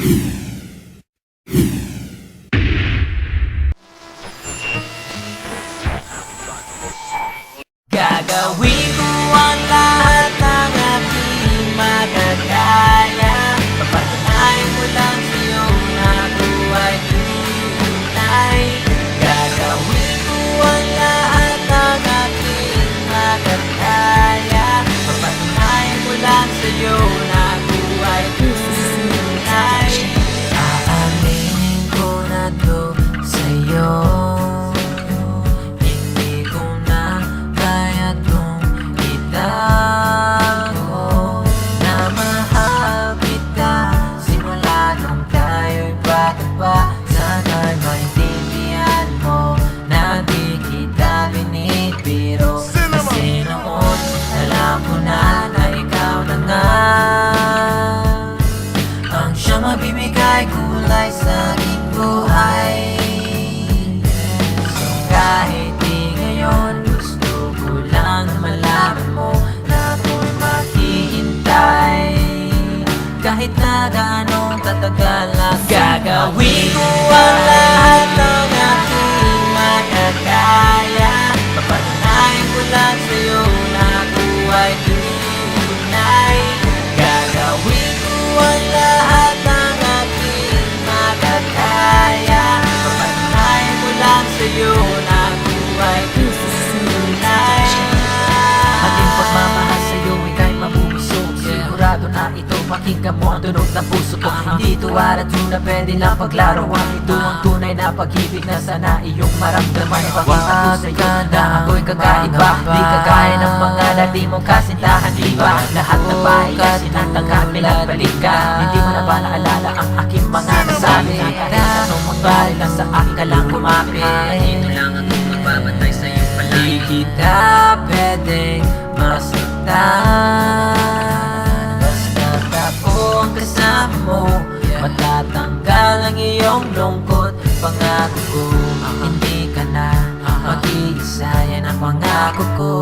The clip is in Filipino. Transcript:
Gagawin ko ang lahat ng aking makakaya. Papatunayan ko lang sa'yo na ako ay tunay. Gagawin ko ang lahat ng aking makakaya. Papatunayan ko lang sa'yo na ako ay tunay. Aaminin ko na to sa'yo. Sana'y maintindihan mo na di kita binibiro. Kasi noon alam ko na na ikaw na nga ang siyang mabibigay kulay sa aking buhay. So kahit di ngayon, gusto ko lang malaman mo na ako'y maghihintay. Kahit na gaano tatagal na gagawin ko ang lahat ng aking makakaya. Papatunayan ko lang sa'yo na ako ay tunay. Gagawin ko ang lahat ng aking makakaya. Papatunayan ko lang sa'yo na ako ay tunay. Ating pagmamahal sa'yo ika'y mabubusog. Sigurado na ito pakinggan mo ang tunog ng puso ko. Hindi ito attitude na pwede lang paglaruan. Ito ang tunay na pag-ibig na sana iyong maramdaman. Ipakita ko sa'yo na ako'y kakaiba. Di kagaya ng mga dati mong kasintahan, diba? Lahat ng bahay kasi natangkap pinagbalik ka. Hindi mo na ba naalala ang aking mga nasabi? Kahit anong magbalik lang sa akin ka lang kumapit. Dito lang akong magbabantay sa'yo palagi. Di kita pwedeng masaktan. Kasama mo, matatanggal ang iyong lungkot. Pangako ko, hindi ka na mag-iisa, yan ang pangako ko.